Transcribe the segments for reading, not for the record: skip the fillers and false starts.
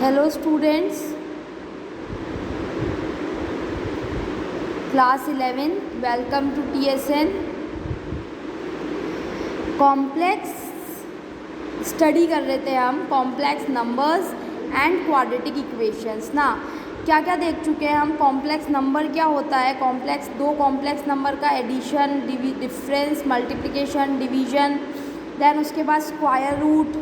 Hello students, class 11, welcome to TSN. Complex study कर रहे थे हम, complex numbers and quadratic equations ना। क्या क्या देख चुके हैं हम। कॉम्प्लेक्स नंबर क्या होता है, दो कॉम्प्लेक्स नंबर का addition, difference, multiplication, division, then उसके बाद स्क्वायर रूट,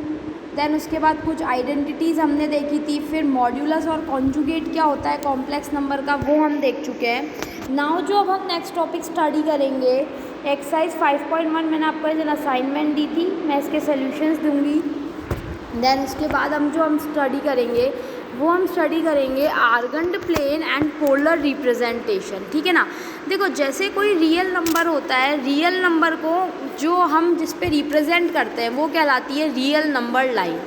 देन उसके बाद कुछ आइडेंटिटीज़ हमने देखी थी। फिर मॉड्यूलस और कॉन्जुगेट क्या होता है कॉम्प्लेक्स नंबर का, वो हम देख चुके हैं। नाउ जो अब हम नेक्स्ट टॉपिक स्टडी करेंगे, एक्सरसाइज 5.1 मैंने आपको एज एन असाइनमेंट दी थी, मैं इसके सॉल्यूशंस दूंगी। देन उसके बाद हम स्टडी करेंगे वो हम स्टडी करेंगे आर्गन्ड प्लेन एंड पोलर रिप्रेजेंटेशन। ठीक है ना। देखो, जैसे कोई रियल नंबर होता है, रियल नंबर को जो हम जिस पे रिप्रेजेंट करते हैं वो कहलाती है रियल नंबर लाइन।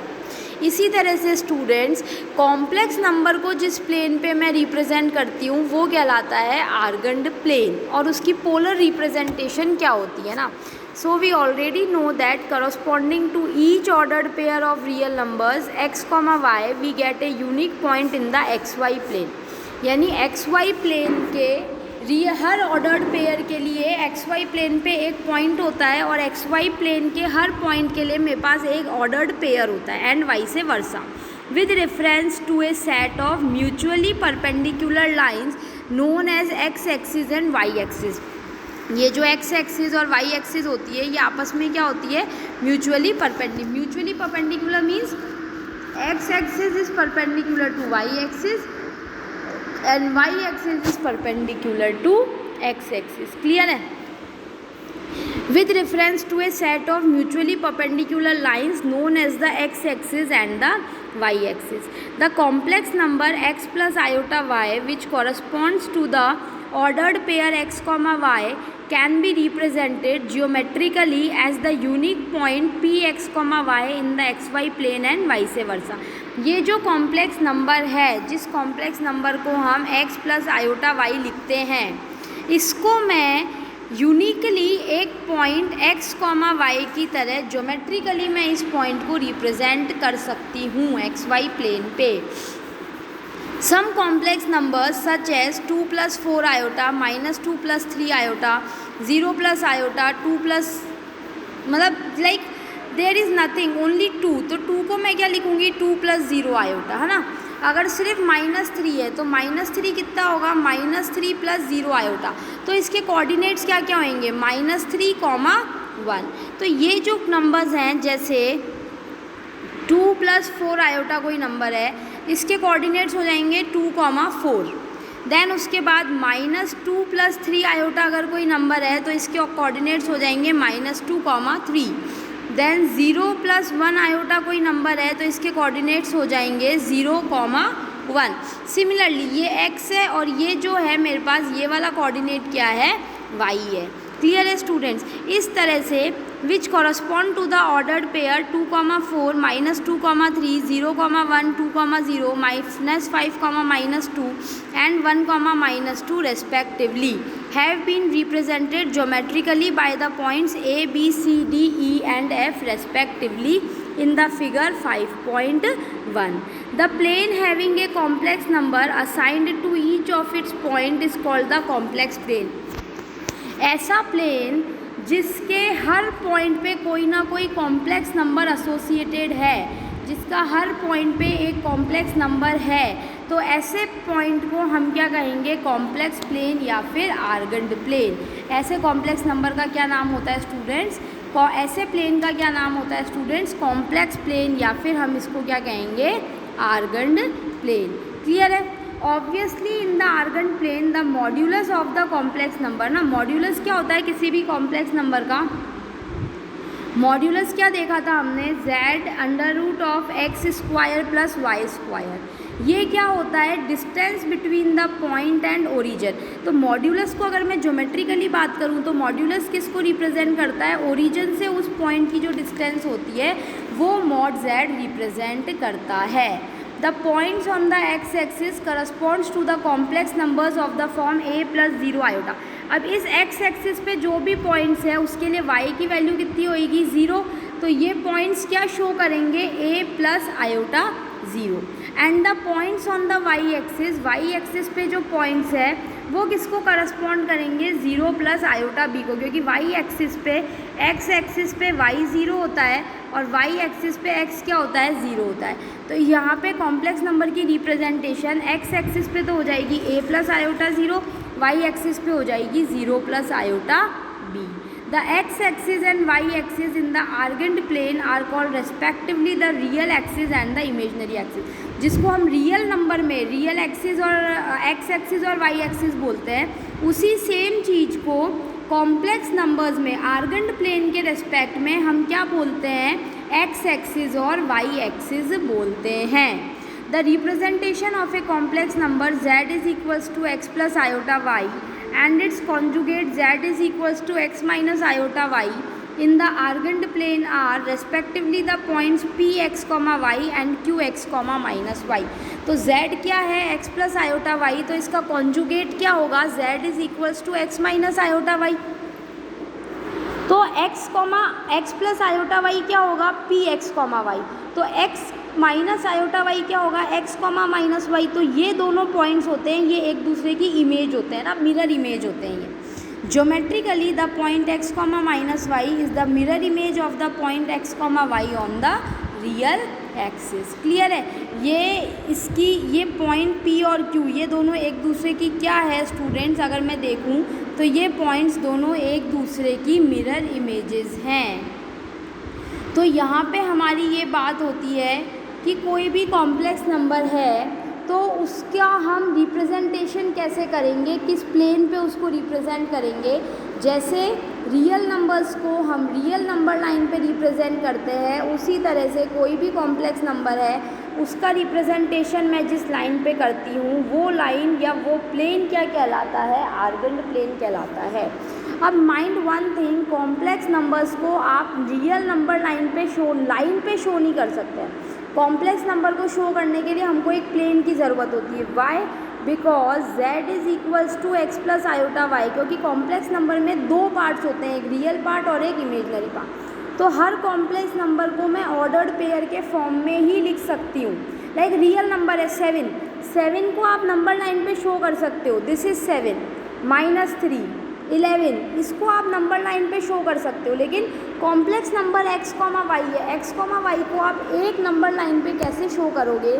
इसी तरह से स्टूडेंट्स, कॉम्प्लेक्स नंबर को जिस प्लेन पे मैं रिप्रेजेंट करती हूँ वो कहलाता है आर्गन्ड प्लेन, और उसकी पोलर रिप्रेजेंटेशन क्या होती है ना। So we already know that corresponding to each ordered pair of real numbers x, y, we get a unique point in the xy plane। यानी xy प्लेन के हर ऑर्डर्ड पेयर के लिए xy प्लेन पे एक पॉइंट होता है, और xy plane के हर पॉइंट के लिए मेरे पास एक ऑर्डर्ड पेयर होता है, and vice versa, with reference to a set of mutually perpendicular lines known as x axis and y axis. ये जो x एक्सिस और y एक्सिस होती है, ये आपस में क्या होती है, mutually perpendicular means x axis is perpendicular to y axis and y axis is perpendicular to x axis. Clear है। with reference to a set of mutually perpendicular lines known as the x axis and the y axis. The complex number x plus iota y, which corresponds to the ordered pair x, y, can be represented geometrically as the unique point px, y in the xy plane and vice versa. ये जो complex number है, जिस complex number को हम x plus iota y लिखते हैं, इसको मैं यूनिकली एक पॉइंट x, y की तरह ज्योमेट्रिकली मैं इस पॉइंट को रिप्रेजेंट कर सकती हूँ xy प्लेन पे। Some complex numbers such as 2 + 4 iota, -2 + 3 iota, 0 + iota, 2 + मतलब like there is nothing, only 2। तो 2 को मैं क्या लिखूँगी, 2 + 0 आयोटा, है ना। अगर सिर्फ -3 है तो -3 कितना होगा, -3 + 0 आयोटा। तो इसके कोऑर्डिनेट्स क्या क्या होंगे, -3, 1। तो ये जो नंबर्स हैं, जैसे 2 + 4 आयोटा कोई नंबर है, इसके कोऑर्डिनेट्स हो जाएंगे 2, 4। देन उसके बाद -2 + 3 आयोटा अगर कोई नंबर है तो इसके कोऑर्डिनेट्स हो जाएंगे -2, 3। देन 0 + 1 आयोटा कोई नंबर है तो इसके कोऑर्डिनेट्स हो जाएंगे 0, 1। सिमिलरली ये x है, और ये जो है मेरे पास ये वाला कोऑर्डिनेट क्या है, y है। क्लियर है स्टूडेंट्स। इस तरह से which correspond to the ordered pair 2, 4, -2, 3, 0, 1, 2, 0, -5, -2 and 1, -2 respectively have been represented geometrically by the points A, B, C, D, E and F respectively in the figure 5.1. The plane having a complex number assigned to each of its point is called the complex plane. ऐसा plane जिसके हर point पे कोई ना कोई complex number associated है, जिसका हर point पे एक कॉम्प्लेक्स नंबर है, तो ऐसे पॉइंट को हम क्या कहेंगे, कॉम्प्लेक्स प्लेन या फिर आर्गन्ड प्लेन। ऐसे कॉम्प्लेक्स नंबर का क्या नाम होता है स्टूडेंट्स, ऐसे प्लेन का क्या नाम होता है स्टूडेंट्स, कॉम्प्लेक्स प्लेन, या फिर हम इसको क्या कहेंगे, आर्गन्ड प्लेन। क्लियर है। Obviously in the Argand plane the modulus of the complex number ना, मॉड्यूलस क्या होता है किसी भी कॉम्प्लेक्स नंबर का, मॉड्यूलस क्या देखा था हमने, z √x² + y²। ये क्या होता है, distance between the point and origin. तो मॉड्यूलस को अगर मैं ज्योमेट्रिकली बात करूँ तो मॉड्यूलस किसको रिप्रेजेंट करता है, ओरिजिन से उस पॉइंट की जो डिस्टेंस होती है वो mod z रिप्रेजेंट करता है। The points on the x axis corresponds to the complex numbers of the form a + 0 iota। अब इस x axis पे जो भी पॉइंट्स है उसके लिए y की वैल्यू कितनी होएगी, 0। तो ये पॉइंट्स क्या शो करेंगे, a + iota 0। And the points on the y axis पे जो पॉइंट्स है वो किसको करस्पॉन्ड करेंगे, 0 प्लस आयोटा बी को, क्योंकि वाई एक्सिस पे एक्स एक्सिस पे वाई 0 होता है और वाई एक्सिस पे एक्स क्या होता है, 0 होता है। तो यहाँ पे कॉम्प्लेक्स नंबर की रिप्रेजेंटेशन एक्स एक्सिस पे तो हो जाएगी a plus iota 0, y axis पे हो जाएगी 0 plus iota b। The x-axis and y-axis in the argand plane are called respectively the real axis and the imaginary axis, जिसको हम रियल नंबर में रियल एक्सिस और x एक्सिस और y axis बोलते हैं, उसी सेम चीज़ को कॉम्प्लेक्स नंबर्स में आर्गेंड प्लेन के रेस्पेक्ट में हम क्या बोलते हैं, x एक्सिस और y एक्सिस बोलते हैं। The representation of a complex number z is equals to x plus iota y and its conjugate z is equals to x minus iota y in the argand plane are respectively the points px, y and qx, minus y। तो z क्या है, x plus iota y, तो इसका conjugate क्या होगा, z is equals to x minus iota y। तो x plus iota y क्या होगा, px, y। तो x माइनस आयोटा वाई क्या होगा, x, माइनस वाई। तो ये दोनों पॉइंट्स होते हैं, ये एक दूसरे की इमेज होते हैं ना, मिरर इमेज होते हैं ये। Geometrically the point x, minus y is the mirror image of the point x, y on the real axis. Clear है, ये पॉइंट p और q ये दोनों एक दूसरे की क्या है स्टूडेंट्स, अगर मैं देखूँ तो ये पॉइंट्स दोनों एक दूसरे की मिरर इमेजेस हैं। तो यहाँ पे हमारी ये बात होती है कि कोई भी कॉम्प्लेक्स नंबर है तो उसका हम रिप्रेजेंटेशन कैसे करेंगे, किस प्लेन पे उसको रिप्रेजेंट करेंगे। जैसे रियल नंबर्स को हम रियल नंबर लाइन पे रिप्रेजेंट करते हैं, उसी तरह से कोई भी कॉम्प्लेक्स नंबर है उसका रिप्रेजेंटेशन मैं जिस लाइन पे करती हूँ वो लाइन या वो प्लेन क्या कहलाता है, आर्गेंड प्लेन कहलाता है। अब mind one thing, complex numbers को आप रियल नंबर लाइन पे शो नहीं कर सकते हैं। कॉम्प्लेक्स नंबर को शो करने के लिए हमको एक प्लेन की ज़रूरत होती है। Y, because z is equals to x plus iota y, क्योंकि कॉम्प्लेक्स नंबर में दो पार्ट्स होते हैं, एक रियल पार्ट और एक इमेजनरी पार्ट। तो हर कॉम्प्लेक्स नंबर को मैं ऑर्डर्ड पेयर के फॉर्म में ही लिख सकती हूँ। लाइक रियल नंबर है 7 को आप नंबर लाइन पे शो कर सकते हो, दिस इज़ 7 माइनस 3 11, इसको आप नंबर लाइन पे शो कर सकते हो। लेकिन कॉम्प्लेक्स नंबर x, y है, x, y को आप एक नंबर लाइन पे कैसे शो करोगे।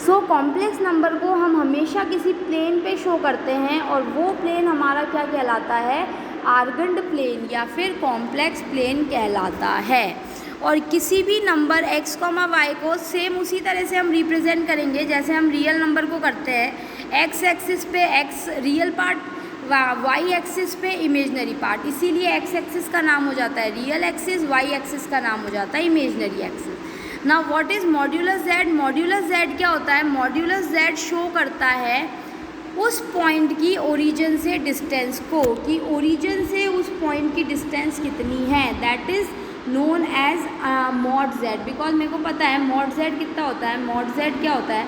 सो कॉम्प्लेक्स नंबर को हम हमेशा किसी प्लेन पे शो करते हैं और वो प्लेन हमारा क्या कहलाता है, आर्गेंड प्लेन या फिर कॉम्प्लेक्स प्लेन कहलाता है। और किसी भी नंबर x, y को सेम उसी तरह से हम रिप्रेजेंट करेंगे जैसे हम रियल नंबर को करते हैं। x एक्सिस पे x real part, y axis पे इमेजनरी पार्ट, इसीलिए एक्स एक्सिस का नाम हो जाता है रियल एक्सिस, वाई एक्सिस का नाम हो जाता है imaginary axis. Now what is modulus Z, modulus Z क्या होता है, मॉड्यूलस जेड शो करता है उस पॉइंट की ओरिजिन से डिस्टेंस को, कि ओरिजिन से उस पॉइंट की डिस्टेंस कितनी है, that is known as mod z. Because मेरे को पता है मॉड जेड कितना होता है, मॉड जेड क्या होता है,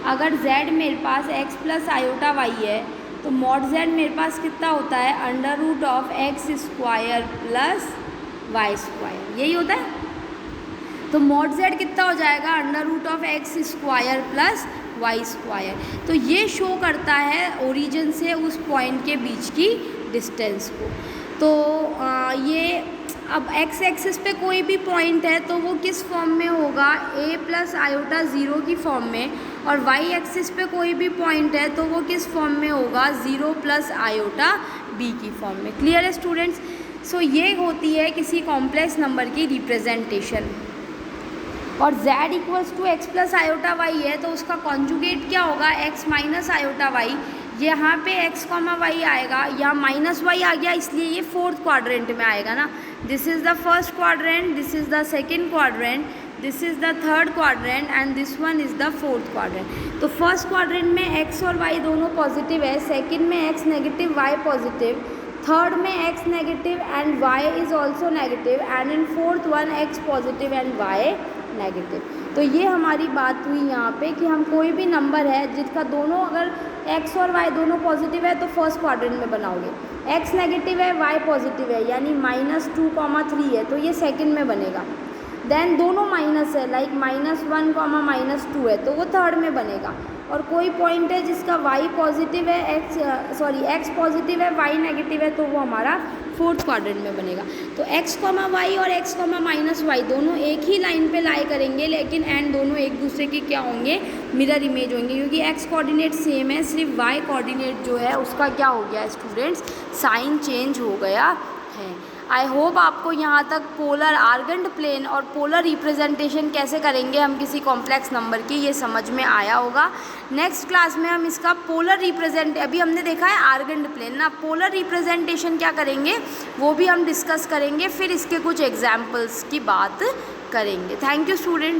अगर जेड मेरे पास एक्स प्लस आयोटा वाई है तो मॉड जेड मेरे पास कितना होता है, under root of x square plus y square, यही होता है। तो मॉड जेड कितना हो जाएगा, under root of x square plus y square. तो ये शो करता है ओरिजिन से उस पॉइंट के बीच की डिस्टेंस को। तो ये अब एक्स एक्सिस पे कोई भी पॉइंट है तो वो किस फॉर्म में होगा, a प्लस आयोटा 0 की फॉर्म में, और वाई एक्सिस पे कोई भी पॉइंट है तो वो किस फॉर्म में होगा, 0 प्लस आयोटा b की फॉर्म में। क्लियर है स्टूडेंट्स। सो ये होती है किसी कॉम्प्लेक्स नंबर की रिप्रेजेंटेशन। और z equals to x plus iota y है तो उसका कॉन्जुगेट क्या होगा, x माइनस आयोटा वाई। यहाँ पे x, y आएगा, यहाँ माइनस वाई आ गया इसलिए ये फोर्थ क्वाड्रेंट में आएगा ना। This is the first quadrant, this is the second quadrant, this is the third quadrant and this one is the fourth quadrant. तो फर्स्ट क्वाड्रेंट में x और y दोनों पॉजिटिव है, सेकेंड में x negative y positive, third में x negative and y is also negative, and in fourth one x positive and y negative. तो ये हमारी बात हुई यहाँ पे कि हम कोई भी नंबर है जिसका दोनों अगर x और y दोनों पॉजिटिव है तो फर्स्ट क्वाड्रेंट में बनाओगे, x नेगेटिव है y पॉजिटिव है यानी -2, 3 है तो ये सेकंड में बनेगा। देन दोनों माइनस है, लाइक -1, -2 है, तो वो थर्ड में बनेगा। और कोई पॉइंट है जिसका y पॉजिटिव है, x पॉजिटिव है, y नेगेटिव है, तो वो हमारा फोर्थ क्वाड्रेंट में बनेगा। तो x, y और x, -y दोनों एक ही लाइन पे लाई करेंगे, लेकिन एंड दोनों एक दूसरे के क्या होंगे, मिरर इमेज होंगे, क्योंकि x कोऑर्डिनेट सेम है, सिर्फ y कोऑर्डिनेट जो है उसका क्या हो गया स्टूडेंट्स, साइन चेंज हो गया है। आई होप आपको यहाँ तक पोलर आर्गेंड प्लेन और पोलर रिप्रेजेंटेशन कैसे करेंगे हम किसी कॉम्प्लेक्स नंबर की, ये समझ में आया होगा। नेक्स्ट क्लास में हम इसका पोलर रिप्रेजेंट, अभी हमने देखा है आर्गेंड प्लेन ना, पोलर रिप्रेजेंटेशन क्या करेंगे वो भी हम डिस्कस करेंगे, फिर इसके कुछ एग्जाम्पल्स की बात करेंगे। Thank you students.